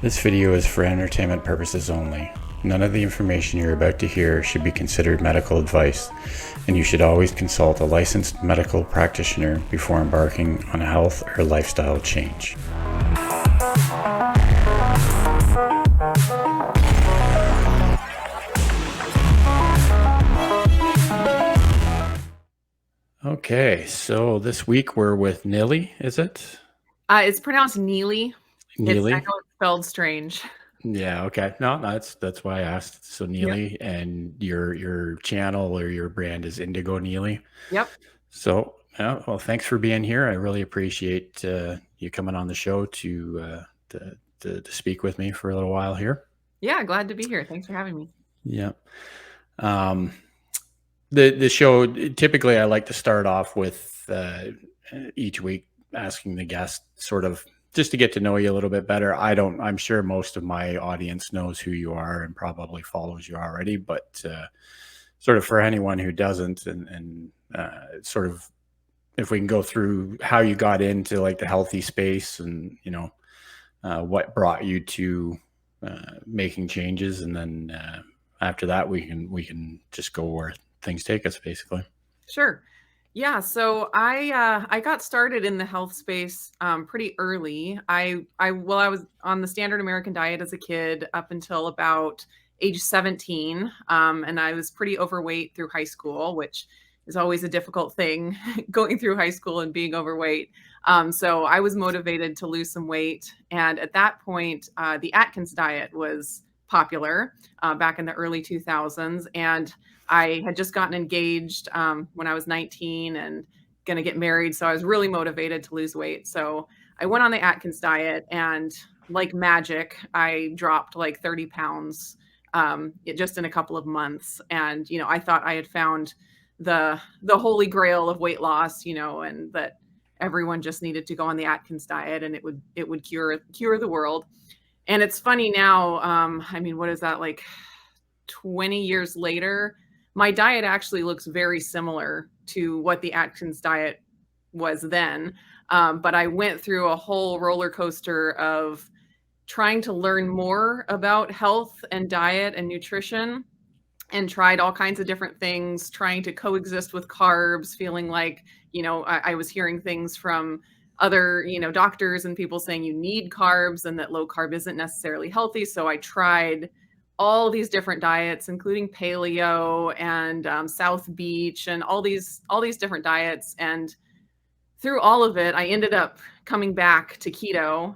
This video is for entertainment purposes only. None of the information you're about to hear should be considered medical advice, and you should always consult a licensed medical practitioner before embarking on a health or lifestyle change. Okay, so this week we're with Nili, is it? It's pronounced Neely. I know Nili? it's spelled strange. Yeah, okay. No, that's why I asked. So Yep. Nili, and your channel or your brand is Indigo Nili. Yep. So, well, thanks for being here. I really appreciate you coming on the show to speak with me for a little while here. Yeah, glad to be here. Thanks for having me. Yeah. Um, the show, typically I like to start off with each week asking the guest sort of just to get to know you a little bit better. I'm sure most of my audience knows who you are and probably follows you already, but sort of for anyone who doesn't, and sort of if we can go through how you got into like the healthy space and, what brought you to making changes. And then after that, we can just go where things take us, basically. Sure. Yeah, so I got started in the health space pretty early. I was on the standard American diet as a kid up until about age 17, and I was pretty overweight through high school, which is always a difficult thing going through high school and being overweight. So I was motivated to lose some weight, and at that point, the Atkins diet was popular back in the early 2000s, and I had just gotten engaged when I was 19 and going to get married. So I was really motivated to lose weight. So I went on the Atkins diet, and like magic, I dropped like 30 pounds just in a couple of months. And, I thought I had found the holy grail of weight loss, and that everyone just needed to go on the Atkins diet and it would cure the world. And it's funny now, what is that, like 20 years later? My diet actually looks very similar to what the Atkins diet was then. But I went through a whole roller coaster of trying to learn more about health and diet and nutrition, and tried all kinds of different things, trying to coexist with carbs, feeling like, I was hearing things from other, doctors and people saying you need carbs and that low carb isn't necessarily healthy. So I tried all these different diets, including paleo and South Beach and all these different diets. And through all of it, I ended up coming back to keto.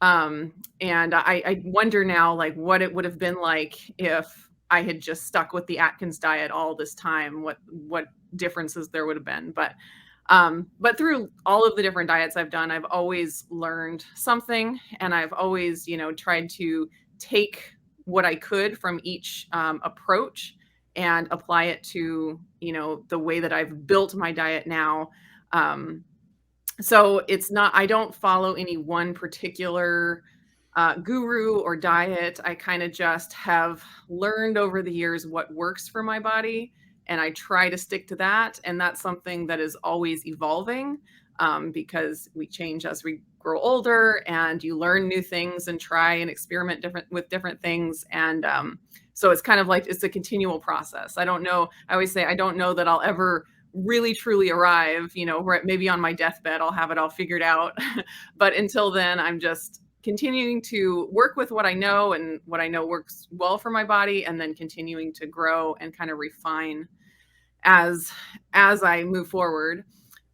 And I wonder now, like, what it would have been like if I had just stuck with the Atkins diet all this time, what differences there would have been. But through all of the different diets I've done, I've always learned something, and I've always, tried to take what I could from each approach and apply it to, the way that I've built my diet now. So I don't follow any one particular guru or diet. I kind of just have learned over the years what works for my body, and I try to stick to that. And that's something that is always evolving because we change as we grow older, and you learn new things and try and experiment with different things. And so it's kind of like it's a continual process. I don't know. I always say I don't know that I'll ever really truly arrive, where maybe on my deathbed I'll have it all figured out. But until then, I'm just continuing to work with what I know and what I know works well for my body, and then continuing to grow and kind of refine as I move forward.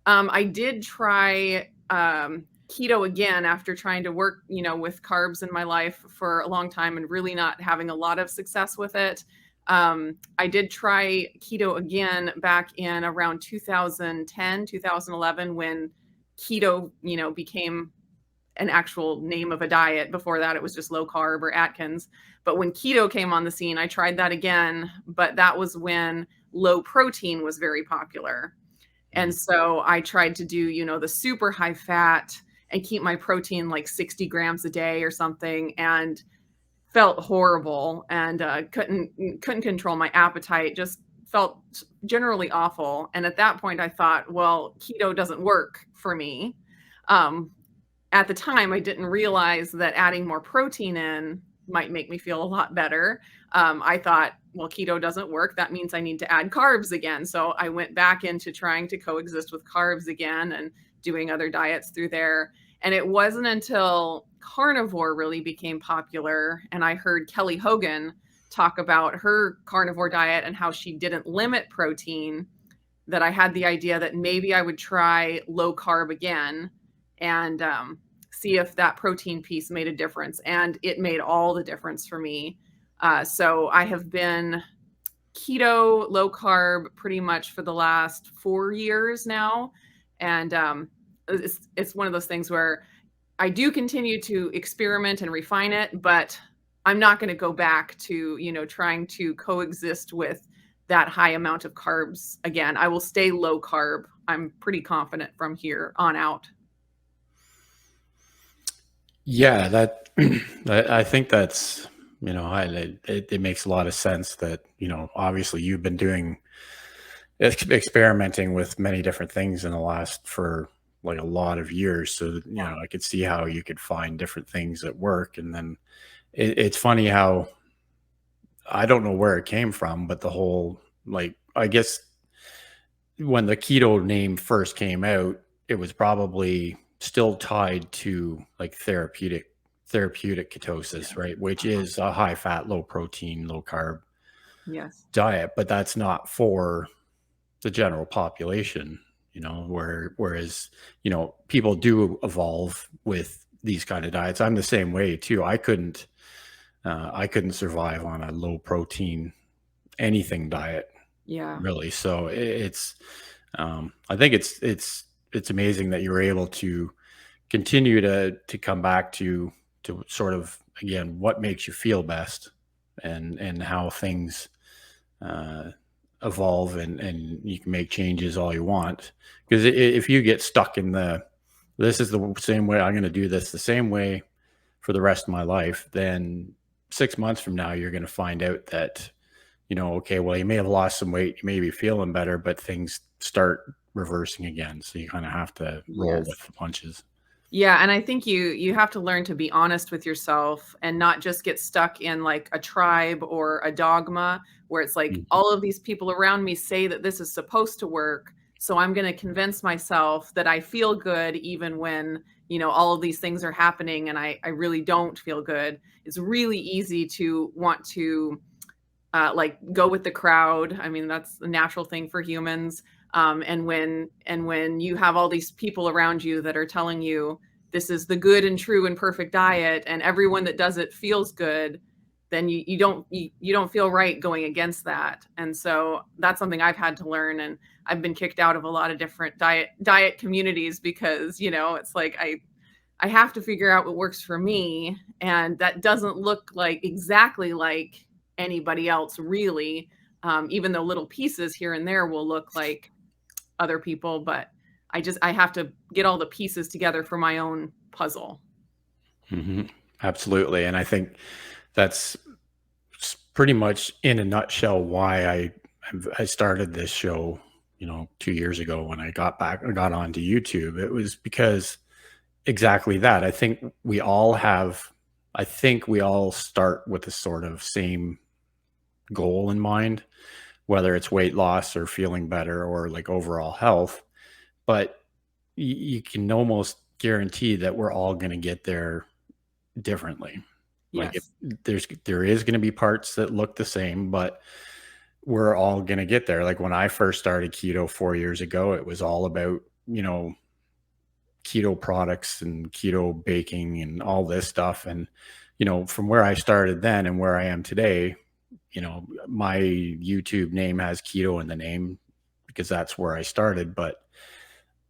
I did try keto again after trying to work, with carbs in my life for a long time and really not having a lot of success with it. I did try keto again back in around 2010, 2011, when keto, became an actual name of a diet. Before that, it was just low carb or Atkins. But when keto came on the scene, I tried that again, but that was when low protein was very popular. And so I tried to do, the super high fat and keep my protein like 60 grams a day or something, and felt horrible, and couldn't control my appetite, just felt generally awful. And at that point I thought, well, keto doesn't work for me. at the time, I didn't realize that adding more protein in might make me feel a lot better. I thought, well, keto doesn't work. That means I need to add carbs again. So I went back into trying to coexist with carbs again and doing other diets through there. And it wasn't until carnivore really became popular and I heard Kelly Hogan talk about her carnivore diet and how she didn't limit protein that I had the idea that maybe I would try low carb again and see if that protein piece made a difference. And it made all the difference for me. So I have been keto, low carb pretty much for the last 4 years now. And it's one of those things where I do continue to experiment and refine it, but I'm not going to go back to, trying to coexist with that high amount of carbs again. I will stay low carb. I'm pretty confident from here on out. Yeah, that I think that's, it makes a lot of sense that, obviously you've been doing experimenting with many different things in the last for like a lot of years. So, I could see how you could find different things that work. And then it's funny how I don't know where it came from, but the whole, like, I guess when the keto name first came out, it was probably still tied to like therapeutic ketosis, right? Which is a high fat, low protein, low carb Yes. diet, but that's not for the general population, whereas, people do evolve with these kind of diets. I'm the same way too. I couldn't survive on a low protein anything diet Yeah. really. So I think it's amazing that you're able to continue to come back to sort of, again, what makes you feel best, and how things uh, evolve, and you can make changes all you want. Because if you get stuck in this is the same way, I'm going to do this the same way for the rest of my life, then 6 months from now you're going to find out that, okay, well, you may have lost some weight, you may be feeling better, but things start reversing again. So you kind of have to roll with Yes. the punches. Yeah, and I think you have to learn to be honest with yourself and not just get stuck in like a tribe or a dogma where it's like Mhm. all of these people around me say that this is supposed to work, so I'm going to convince myself that I feel good even when, all of these things are happening and I really don't feel good. It's really easy to want to like go with the crowd. I mean, that's the natural thing for humans. And when you have all these people around you that are telling you this is the good and true and perfect diet, and everyone that does it feels good, then you don't feel right going against that. And so that's something I've had to learn. And I've been kicked out of a lot of different diet communities because it's like I have to figure out what works for me. And that doesn't look like exactly like anybody else, really. Even though little pieces here and there will look like other people, but I have to get all the pieces together for my own puzzle. Mhm. Absolutely. And I think that's pretty much in a nutshell why I started this show, 2 years ago when I got onto YouTube. It was because exactly that. I think we all start with the sort of same goal in mind, whether it's weight loss or feeling better or like overall health. But you can almost guarantee that we're all going to get there differently. Like, Yes. there is going to be parts that look the same, but we're all going to get there. Like when I first started keto 4 years ago, it was all about, keto products and keto baking and all this stuff. And, from where I started then and where I am today, my YouTube name has keto in the name because that's where I started. But,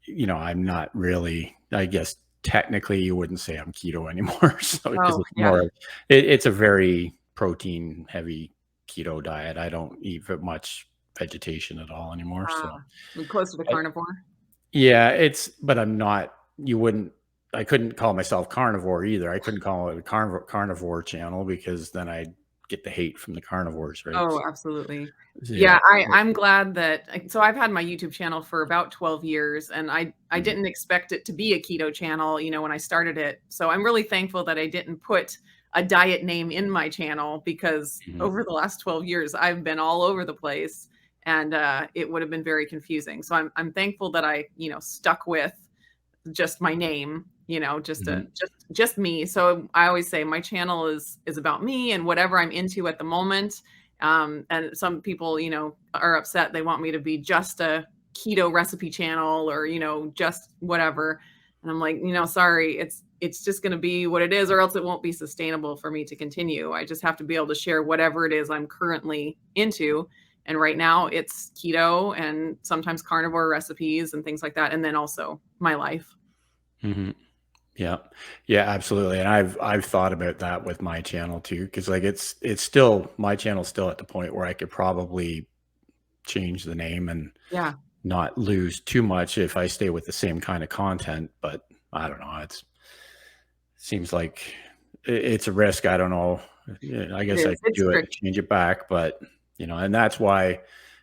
I'm not really, I guess technically you wouldn't say I'm keto anymore. So, because Oh, it's yeah. it's a very protein heavy keto diet. I don't eat much vegetation at all anymore. So, Close to the I, carnivore. yeah, but I'm not, you wouldn't, I couldn't call myself carnivore either. I couldn't call it a carnivore channel because then I'd get the hate from the carnivores, right? Oh, absolutely. Yeah. Yeah, I'm glad that so I've had my YouTube channel for about 12 years, and I Mhm, didn't expect it to be a keto channel, when I started it. So I'm really thankful that I didn't put a diet name in my channel because mhm, over the last 12 years, I've been all over the place, and, it would have been very confusing. So I'm thankful that I, stuck with just my name, mhm, just me. So I always say my channel is about me and whatever I'm into at the moment. And some people, are upset. They want me to be just a keto recipe channel or, just whatever. And I'm like, sorry, it's just going to be what it is, or else it won't be sustainable for me to continue. I just have to be able to share whatever it is I'm currently into. And right now it's keto and sometimes carnivore recipes and things like that. And then also my life. mhm. Yeah. Yeah, absolutely. And I've thought about that with my channel too, because like it's still my channel's still at the point where I could probably change the name and Yeah, not lose too much if I stay with the same kind of content. But I don't know. It's seems like it's a risk. I don't know. Yeah, I it guess I is. could It's do it and tricky. change it back, but and that's why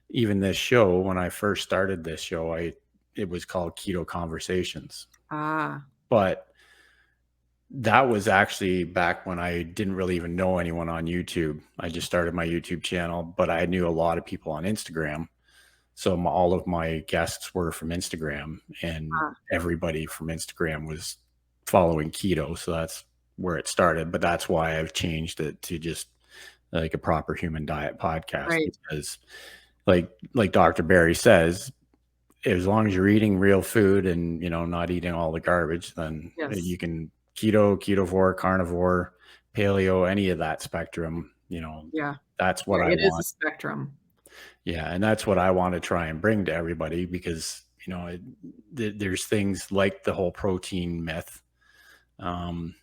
even this show, when I first started this show, it was called Keto Conversations. Ah, But that was actually back when I didn't really even know anyone on YouTube. I just started my YouTube channel, but I knew a lot of people on Instagram. So all of my guests were from Instagram, and ah, everybody from Instagram was following keto. So that's where it started. But that's why I've changed it to just like a proper human diet podcast, right. because like Dr. Barry says, as long as you're eating real food and not eating all the garbage, then Yes. you can keto, ketovore, carnivore, paleo, any of that spectrum. Yeah. That's Yeah, what I it is a want. spectrum. Yeah, and that's what I want to try and bring to everybody, because there's things like the whole protein myth. Um,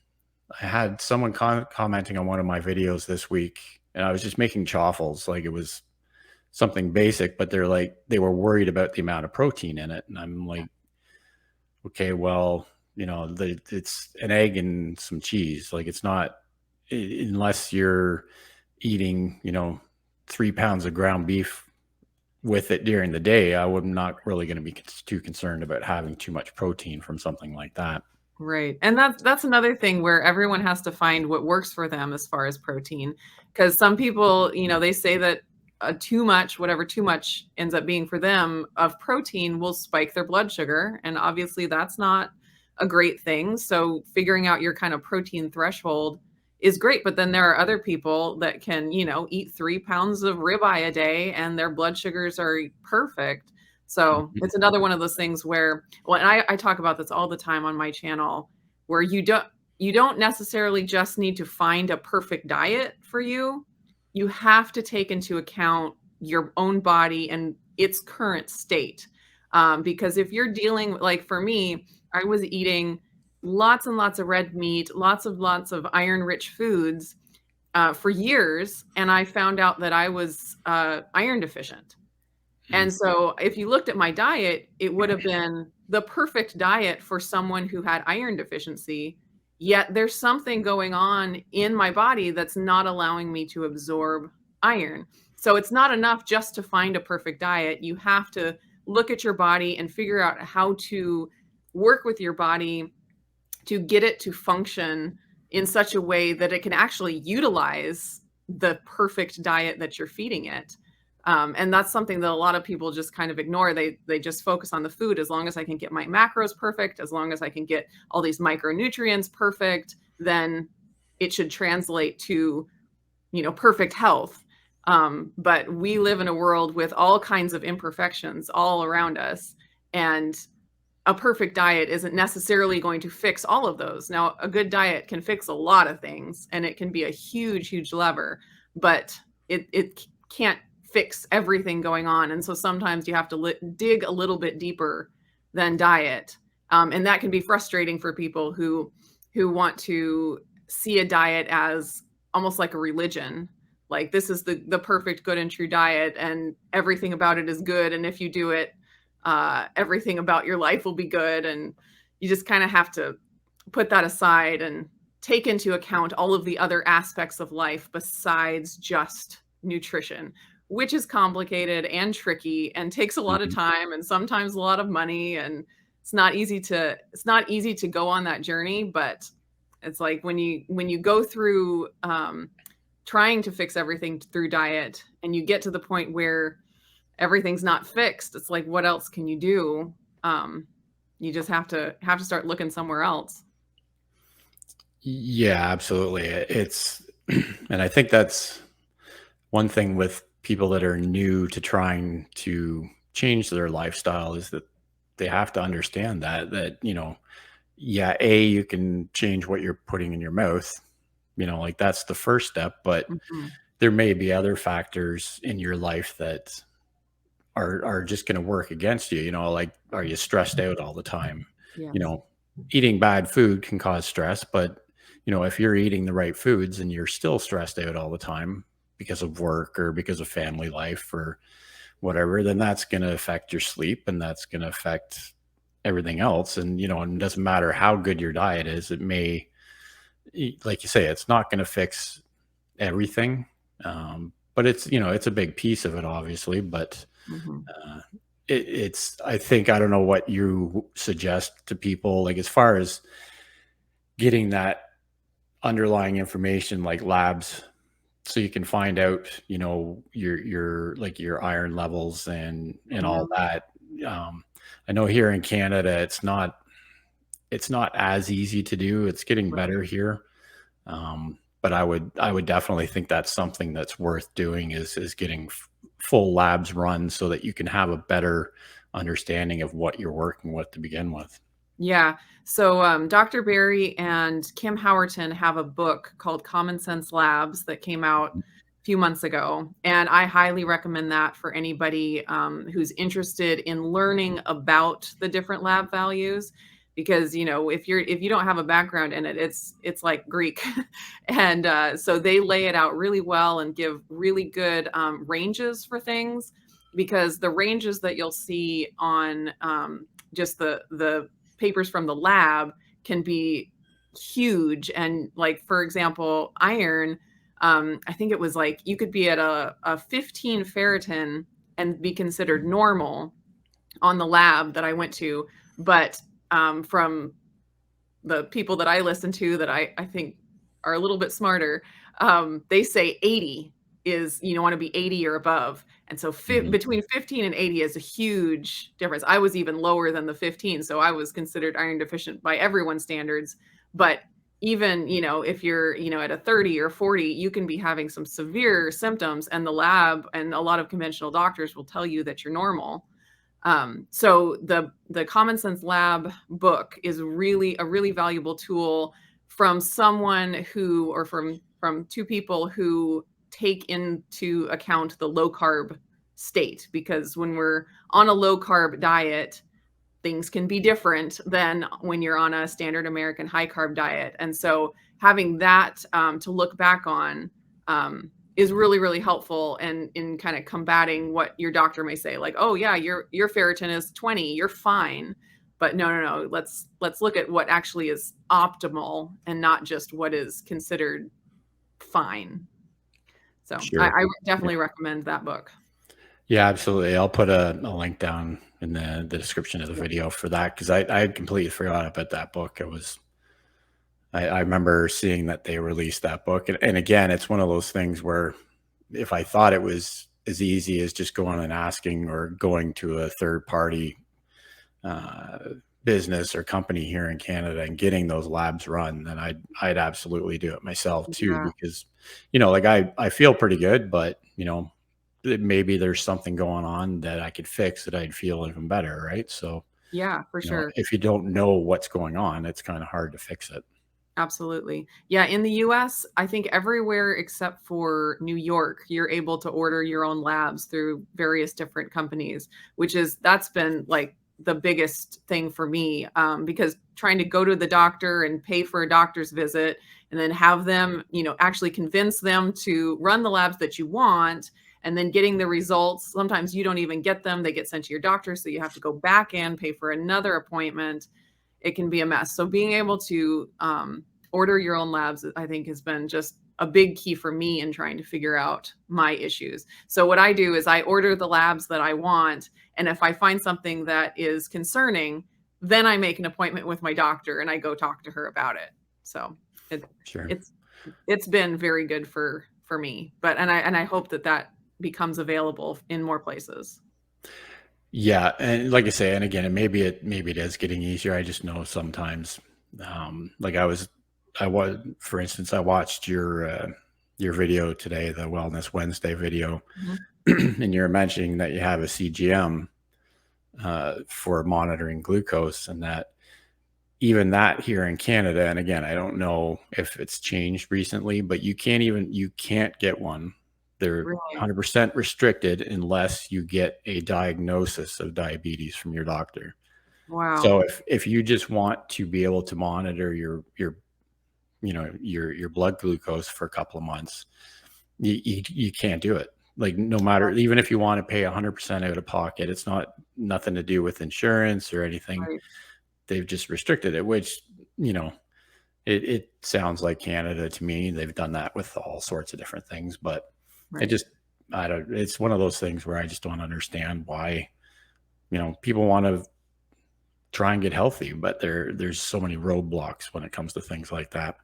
I had someone commenting on one of my videos this week, and I was just making chaffles, like it was something basic, but they were worried about the amount of protein in it, and I'm like, okay, well, it's an egg and some cheese. Like it's not unless you're eating, 3 pounds of ground beef with it during the day. I'm not really going to be too concerned about having too much protein from something like that. Right, and that's another thing where everyone has to find what works for them as far as protein, because some people, they say that, too much, whatever too much ends up being for them of protein will spike their blood sugar, and obviously that's not a great thing, so figuring out your kind of protein threshold is great, but then there are other people that can, eat 3 pounds of ribeye a day and their blood sugars are perfect. So, Mhm, it's another one of those things where well, and I talk about this all the time on my channel, where you don't necessarily just need to find a perfect diet for you. You have to take into account your own body and its current state. Because if you're dealing like for me, I was eating lots and lots of red meat, lots of iron-rich foods, for years, and I found out that I was, iron deficient. mhm, And so if you looked at my diet, it would have been the perfect diet for someone who had iron deficiency, yet there's something going on in my body that's not allowing me to absorb iron. So it's not enough just to find a perfect diet. You have to look at your body and figure out how to work with your body to get it to function in such a way that it can actually utilize the perfect diet that you're feeding it. And that's something that a lot of people just kind of ignore. They just focus on the food. As long as I can get my macros perfect, as long as I can get all these micronutrients perfect, then it should translate to perfect health. But we live in a world with all kinds of imperfections all around us, and a perfect diet isn't necessarily going to fix all of those. Now, a good diet can fix a lot of things and it can be a huge, huge lever, but it can't fix everything going on. And so sometimes you have to dig a little bit deeper than diet. And that can be frustrating for people who want to see a diet as almost like a religion. Like this is the perfect, good and true diet, and everything about it is good. And if you do it, everything about your life will be good. And you just kind of have to put that aside and take into account all of the other aspects of life besides just nutrition, which is complicated and tricky and takes a lot of Mhm. time and sometimes a lot of money, and it's not easy to go on that journey. But it's like when you go through trying to fix everything through diet and you get to the point where everything's not fixed, it's like, what else can you do? um you just have to start looking somewhere else. Yeah, absolutely. It's and I think that's one thing with people that are new to trying to change their lifestyle is that they have to understand that, yeah, you can change what you're putting in your mouth, like that's the first step, but Mhm. there may be other factors in your life that are just going to work against you, like are you stressed out all the time? You Yes. know, eating bad food can cause stress, but if you're eating the right foods and you're still stressed out all the time because of work or because of family life or whatever, then that's going to affect your sleep and that's going to affect everything else. And and it doesn't matter how good your diet is, it may, like you say, it's not going to fix everything. But it's a big piece of it, obviously. But Mhm. uh, it's, I think, I don't know what you suggest to people, like as far as getting that underlying information, like labs, so you can find out, your like your iron levels and Yeah. all that. I know here in Canada, it's not as easy to do. It's getting Right. better here. But I would definitely think that's something that's worth doing is getting full labs run so that you can have a better understanding of what you're working with to begin with. Yeah. So, Dr. Barry and Kim Howerton have a book called Common Sense Labs that came out a few months ago, and I highly recommend that for anybody who's interested in learning about the different lab values. Because if you don't have a background in it, it's like Greek, and so they lay it out really well and give really good ranges for things. Because the ranges that you'll see on just the papers from the lab can be huge. And like, for example, iron, I think it was like you could be at a 15 ferritin and be considered normal on the lab that I went to. But from the people that I listen to that I think are a little bit smarter, they say 80 is, want to be 80 or above. And so Mhm. between 15 and 80 is a huge difference. I was even lower than the 15, so I was considered iron deficient by everyone's standards. But even, if you're, at a 30 or 40, you can be having some severe symptoms, and the lab and a lot of conventional doctors will tell you that you're normal. So the Common Sense Lab book is really a really valuable tool from someone who, or from two people who take into account the low carb state. Because when we're on a low carb diet, things can be different than when you're on a standard American high carb diet. And so having that to look back on is really, really helpful and in kind of combating what your doctor may say, like, oh yeah, your ferritin is 20, you're fine. But no, no, no. Let's look at what actually is optimal and not just what is considered fine. So Sure. I Yeah. definitely recommend that book. Yeah, absolutely. I'll put a link down in the description of the Yep. video for that because I had completely forgot about that book. I remember seeing that they released that book. And again, it's one of those things where if I thought it was as easy as just going and asking or going to a third party uh, business or company here in Canada and getting those labs run, then I'd absolutely do it myself too, Yeah. because like I feel pretty good, but maybe there's something going on that I could fix that I'd feel even better, right? So Yeah, for sure. if you don't know what's going on, it's kind of hard to fix it. Absolutely. Yeah, in the US, I think everywhere except for New York, you're able to order your own labs through various different companies, that's been like the biggest thing for me, because trying to go to the doctor and pay for a doctor's visit and then have them, actually convince them to run the labs that you want, and then getting the results. Sometimes you don't even get them; they get sent to your doctor, so you have to go back and pay for another appointment. It can be a mess. So being able to order your own labs, I think, has been just a big key for me in trying to figure out my issues. So what I do is I order the labs that I want, and if I find something that is concerning, then I make an appointment with my doctor and I go talk to her about it. So it, Sure. it's it's been very good for me. But and I hope that that becomes available in more places. Yeah, and like I say, and again, and maybe it is getting easier. I just know sometimes, like for instance, I watched your video today, the Wellness Wednesday video, Mhm. and you're mentioning that you have a CGM for monitoring glucose, and that even that here in Canada, and again, I don't know if it's changed recently, but you can't get one. They're Really? 100% restricted unless you get a diagnosis of diabetes from your doctor. Wow. So if you just want to be able to monitor your blood glucose for a couple of months, you can't do it. Like, no matter, even if you want to pay 100% out of pocket, it's nothing to do with insurance or anything. Right, They've just restricted it, which, you know, it sounds like Canada to me. They've done that with all sorts of different things, but it right. just, I don't, it's one of those things where I just don't understand why, people want to try and get healthy, but there's so many roadblocks when it comes to things like that.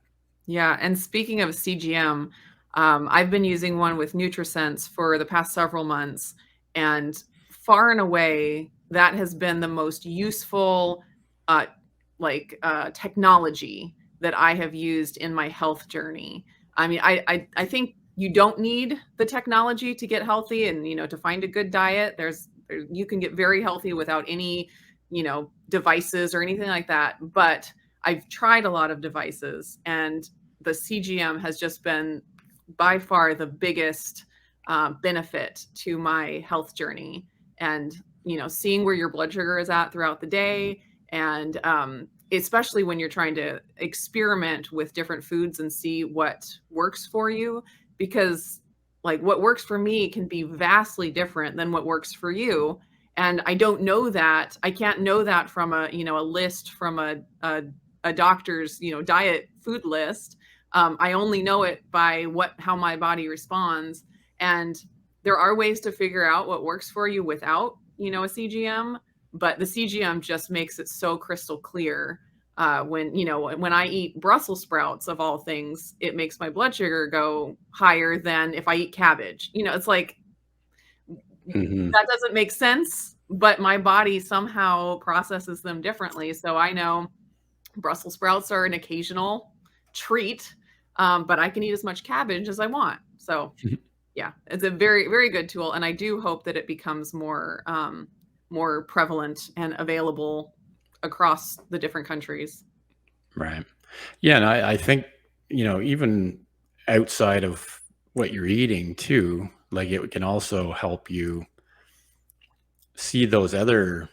Yeah, and speaking of CGM, I've been using one with NutriSense for the past several months, and far and away, that has been the most useful, uh, technology that I have used in my health journey. I mean, I think you don't need the technology to get healthy and, to find a good diet. You can get very healthy without any, devices or anything like that, but I've tried a lot of devices, and the CGM has just been by far the biggest benefit to my health journey. And, seeing where your blood sugar is at throughout the day, and especially when you're trying to experiment with different foods and see what works for you, because like what works for me can be vastly different than what works for you. And I don't know that. I can't know that from a list from a doctor's, diet food list. I only know it by how my body responds. And there are ways to figure out what works for you without, a CGM, but the CGM just makes it so crystal clear. When I eat Brussels sprouts of all things, it makes my blood sugar go higher than if I eat cabbage. It's like Hmm. that doesn't make sense, but my body somehow processes them differently. So I know Brussels sprouts are an occasional treat, but I can eat as much cabbage as I want. So yeah, it's a very, very good tool, and I do hope that it becomes more prevalent and available across the different countries. Right. Yeah, and I think, even outside of what you're eating too, like, it can also help you see those other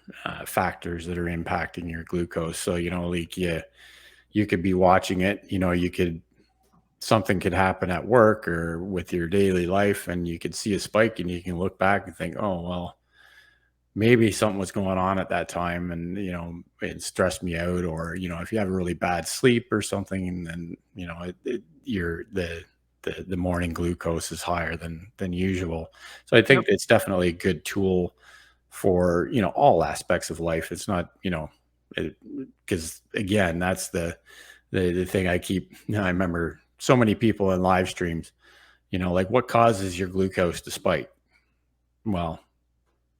factors that are impacting your glucose. So, like, you could be watching it, something could happen at work or with your daily life, and you could see a spike, and you can look back and think, oh, well, maybe something was going on at that time, and it stressed me out. Or if you have a really bad sleep or something, and then the morning glucose is higher than usual. So I Yep. think it's definitely a good tool for all aspects of life. It's not, because again, that's the thing I remember so many people in live streams, like, what causes your glucose to spike? Well,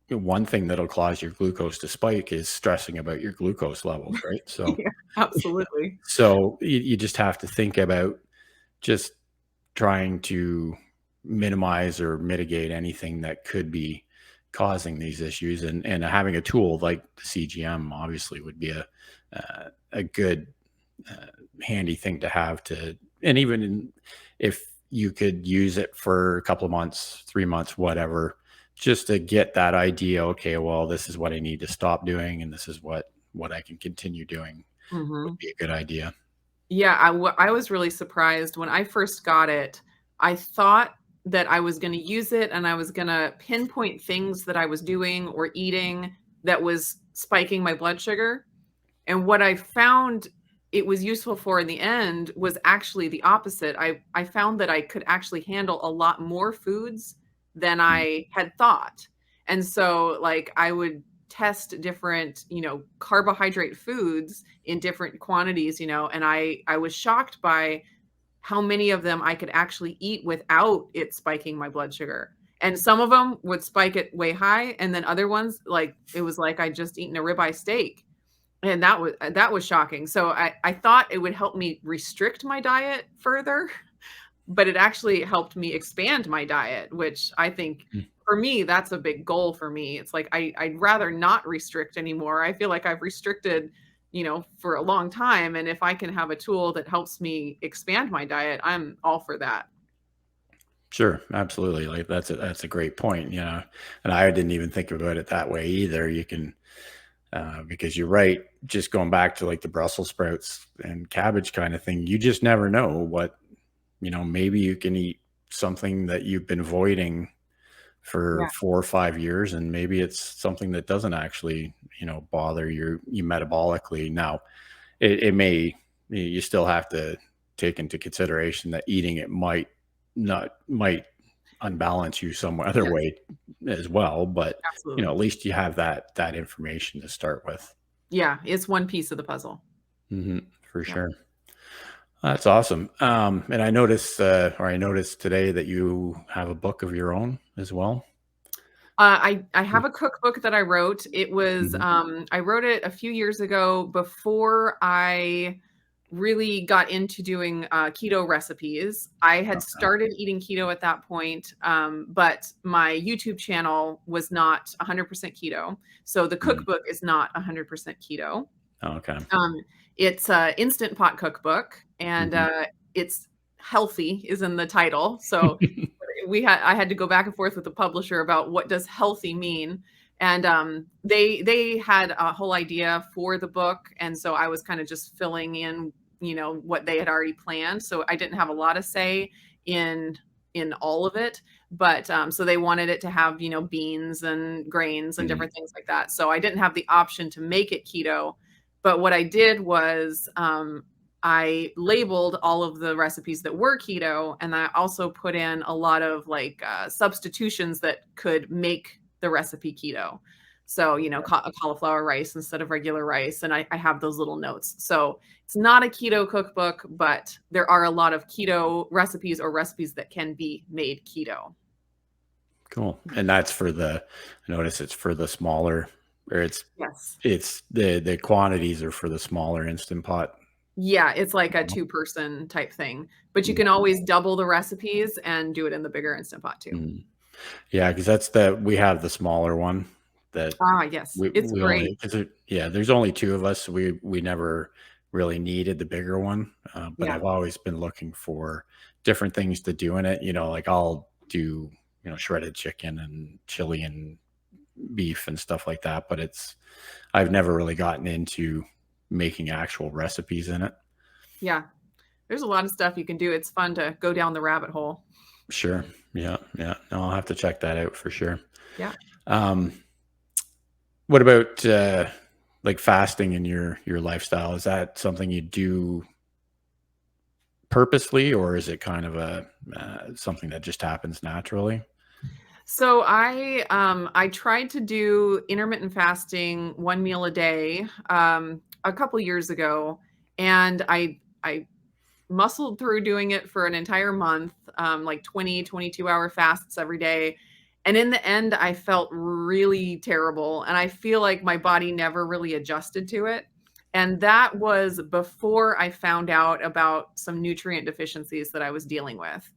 one thing that'll cause your glucose to spike is stressing about your glucose levels, right? So, Yeah, absolutely. you just have to think about just trying to minimize or mitigate anything that could be causing these issues, and having a tool like the CGM obviously would be a good handy thing to have to. And if you could use it for a couple of months, 3 months, whatever, just to get that idea. Okay, well, this is what I need to stop doing, and this is what I can continue doing, would Mhm. be a good idea. Yeah, I was really surprised when I first got it. I thought that I was gonna use it and I was gonna pinpoint things that I was doing or eating that was spiking my blood sugar. And what I found it was useful for in the end was actually the opposite. I found that I could actually handle a lot more foods than Mm, I had thought. And so like I would test different, carbohydrate foods in different quantities, and I was shocked by how many of them I could actually eat without it spiking my blood sugar. And some of them would spike it way high, and then other ones, like it was like I just eaten a ribeye steak, and that was shocking. So I thought it would help me restrict my diet further, but it actually helped me expand my diet, which I think mm. for me, that's a big goal for me. It's like I'd rather not restrict anymore. I feel like I've restricted, for a long time. And if I can have a tool that helps me expand my diet, I'm all for that. Sure, absolutely. Like that's a great point. And I didn't even think about it that way either. You can because you're right. Just going back to like the Brussels sprouts and cabbage kind of thing, you just never know what maybe you can eat something that you've been avoiding for Yeah. 4 or 5 years, and maybe it's something that doesn't actually bother you metabolically. Now it may, you still have to take into consideration that eating it might unbalance you some other Yes, way as well, but absolutely. at least you have that information to start with. Yeah, it's one piece of the puzzle. Hmm. For Yeah. sure. That's awesome. And I noticed today that you have a book of your own as well. I have a cookbook that I wrote. It was Mhm. I wrote it a few years ago before I really got into doing keto recipes. I had Okay. started eating keto at that point, but my YouTube channel was not 100% keto. So the Mm. cookbook is not 100% keto. Okay. Um, it's a instant pot cookbook, and Mhm. it's healthy is in the title. So I had to go back and forth with the publisher about what does healthy mean. And they had a whole idea for the book, and so I was kind of just filling in, what they had already planned. So I didn't have a lot of say in all of it, but so they wanted it to have beans and grains and Mhm. different things like that. So I didn't have the option to make it keto, but what I did was I labeled all of the recipes that were keto, and I also put in a lot of like substitutions that could make the recipe keto. So, a cauliflower rice instead of regular rice. And I have those little notes. So it's not a keto cookbook, but there are a lot of keto recipes or recipes that can be made keto. Cool. And that's for I notice it's for the smaller, or Yes. it's the quantities are for the smaller Instant Pot Yeah, it's like a model. two-person type thing, but you Mm. can always double the recipes and do it in the bigger Instant Pot too. Mm. Yeah, because we have the smaller one that Ah, yes. It's we only, great. because yeah, there's only two of us. So we never really needed the bigger one, but Yeah. I've always been looking for different things to do in it. Like I'll do shredded chicken and chili and beef and stuff like that. But I've never really gotten into making actual recipes in it. Yeah. There's a lot of stuff you can do. It's fun to go down the rabbit hole. Sure. Yeah. Yeah. No, I'll have to check that out for sure. Yeah. Um, what about like fasting in your lifestyle? Is that something you do purposely, or is it kind of a something that just happens naturally? So I tried to do intermittent fasting, one meal a day, a couple years ago, and I muscled through doing it for an entire month, like 20, 22-hour fasts every day. And in the end, I felt really terrible. And I feel like my body never really adjusted to it. And that was before I found out about some nutrient deficiencies that I was dealing with.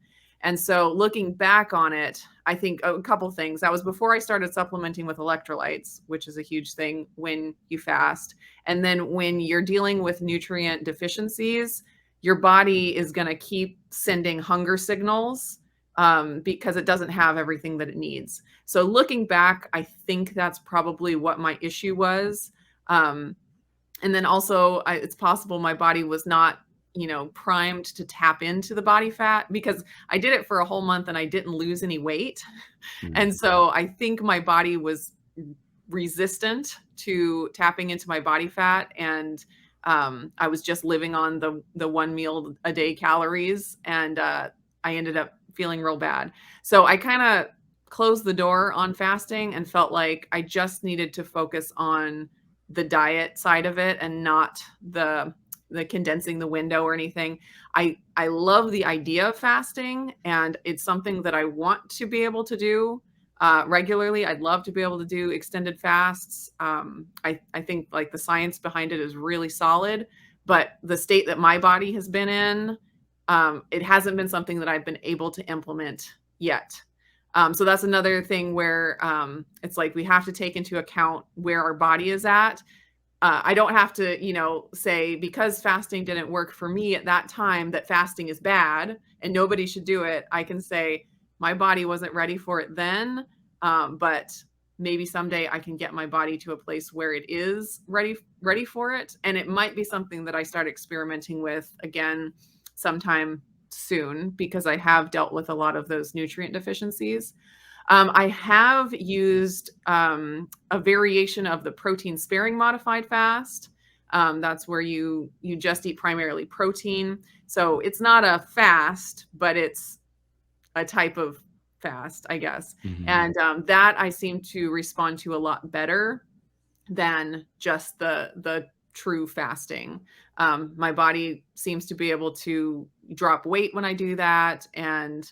And so looking back on it, I think a couple things. That was before I started supplementing with electrolytes, which is a huge thing when you fast. And then when you're dealing with nutrient deficiencies, your body is going to keep sending hunger signals because it doesn't have everything that it needs. So looking back, I think that's probably what my issue was. Um, and then also, it's possible my body was not, primed to tap into the body fat because I did it for a whole month and I didn't lose any weight. Mm. And so I think my body was resistant to tapping into my body fat. And I was just living on the one meal a day calories, and I ended up feeling real bad. So I kind of closed the door on fasting and felt like I just needed to focus on the diet side of it and not the condensing the window or anything. I love the idea of fasting, and it's something that I want to be able to do regularly. I'd love to be able to do extended fasts. I think like the science behind it is really solid, but the state that my body has been in, it hasn't been something that I've been able to implement yet. So that's another thing where it's like we have to take into account where our body is at. I don't have to, say because fasting didn't work for me at that time that fasting is bad and nobody should do it. I can say my body wasn't ready for it then, but maybe someday I can get my body to a place where it is ready for it, and it might be something that I start experimenting with again sometime soon because I have dealt with a lot of those nutrient deficiencies. I have used a variation of the protein sparing modified fast. That's where you just eat primarily protein. So it's not a fast, but it's a type of fast, I guess. Mhm. And that I seem to respond to a lot better than just the true fasting. My body seems to be able to drop weight when I do that, and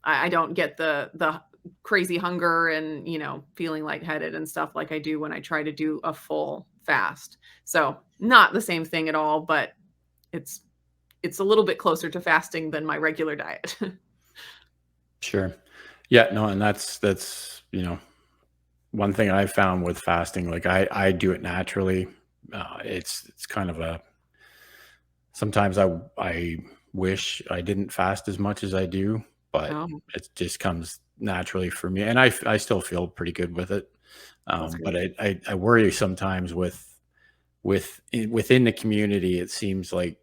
I don't get the crazy hunger and feeling lightheaded and stuff like I do when I try to do a full fast. So not the same thing at all, but it's it's a little bit closer to fasting than my regular diet. Sure. Yeah, no, and that's, one thing I found with fasting, like I do it naturally. It's kind of a sometimes I wish I didn't fast as much as I do, but Oh, it just comes naturally for me, and I still feel pretty good with it. that's But great. I worry sometimes within the community. It seems like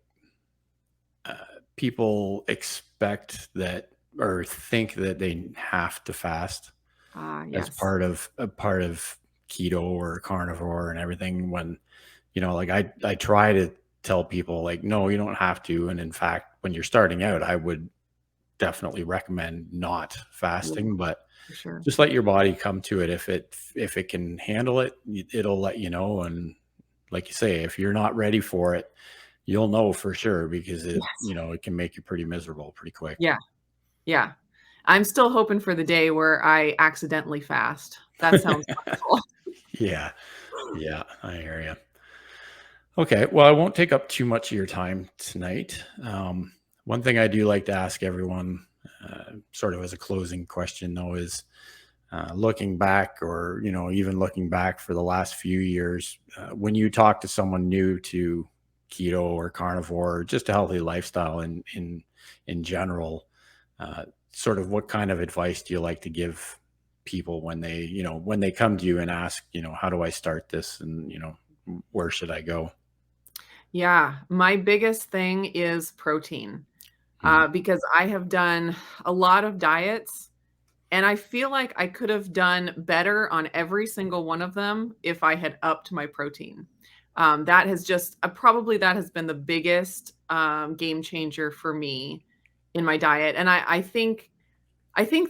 uh, people expect that or think that they have to fast Ah, as yes. part of keto or carnivore and everything. When like I try to tell people like, no, you don't have to. And in fact, when you're starting out, I would definitely recommend not Yeah, fasting, but for sure. just let your body come to it. If it can handle it, it'll let you know. And like you say, if you're not ready for it, you'll know for sure because Yes. it can make you pretty miserable pretty quick. Yeah, yeah. I'm still hoping for the day where I accidentally fast. That sounds wonderful. Yeah, yeah, I hear you. Okay, well, I won't take up too much of your time tonight. One thing I do like to ask everyone, sort of as a closing question, though, is looking back, or even looking back for the last few years, when you talk to someone new to keto or carnivore, or just a healthy lifestyle in general, sort of what kind of advice do you like to give people when they come to you and ask, how do I start this, and where should I go? Yeah, my biggest thing is protein, Mhm. because I have done a lot of diets, and I feel like I could have done better on every single one of them if I had upped my protein. That has just probably that has been the biggest game changer for me in my diet, and I think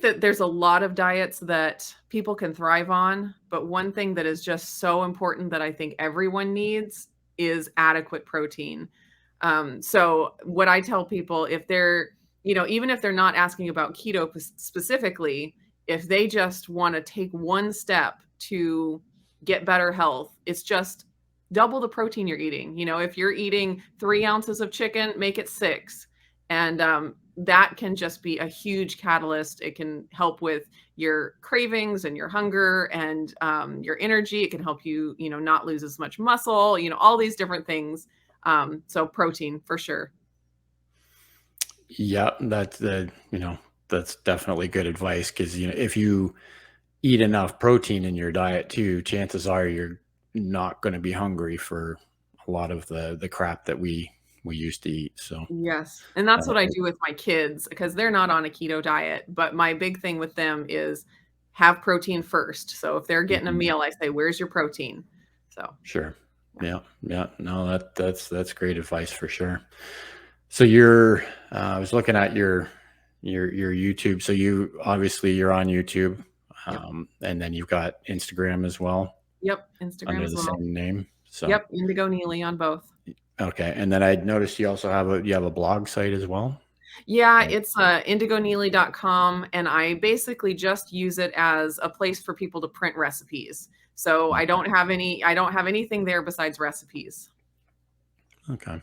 that there's a lot of diets that people can thrive on, but one thing that is just so important that I think everyone needs is adequate protein. So what I tell people, if they're, even if they're not asking about keto specifically, if they just want to take one step to get better health, it's just double the protein you're eating. If you're eating 3 ounces of chicken, make it six. And that can just be a huge catalyst. It can help with your cravings and your hunger and your energy. It can help you, not lose as much muscle, all these different things. So protein for sure. Yeah, that's definitely good advice because if you eat enough protein in your diet too, chances are you're not going to be hungry for a lot of the crap that we used to eat. So Yes. And that's what I uh, do with my kids because they're not on a keto diet. But my big thing with them is have protein first. So if they're getting a mhm, meal, I say, where's your protein? So sure. Yeah. Yeah. No, that's great advice for sure. So you're, I was looking at your YouTube. So you're on YouTube, Yep. and then you've got Instagram as well Yep. Instagram under as the well. same name. So, Yep. Indigo Nili on both. okay. And then I noticed you also have a blog site as well. Yeah, Right. it's indigonili.com, and I basically just use it as a place for people to print recipes. So I don't have anything there besides recipes. Okay.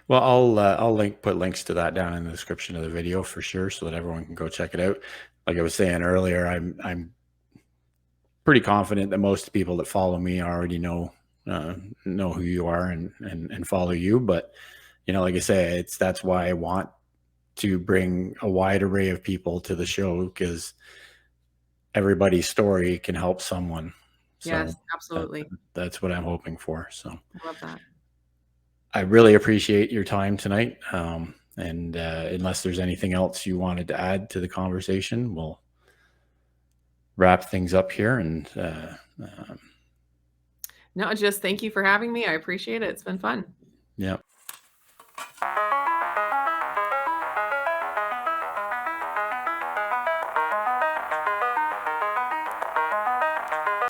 Well, I'll put links to that down in the description of the video for sure, so that everyone can go check it out. Like I was saying earlier, I'm pretty confident that most people that follow me already uh, know who you are and follow you. But like I say, that's why I want to bring a wide array of people to the show, because everybody's story can help someone. So Yes, that absolutely. that's what I'm hoping for. So I love that. I really appreciate your time tonight. And unless there's anything else you wanted to add to the conversation, we'll wrap things up here. And No, just thank you for having me. I appreciate it. It's been fun. yeah.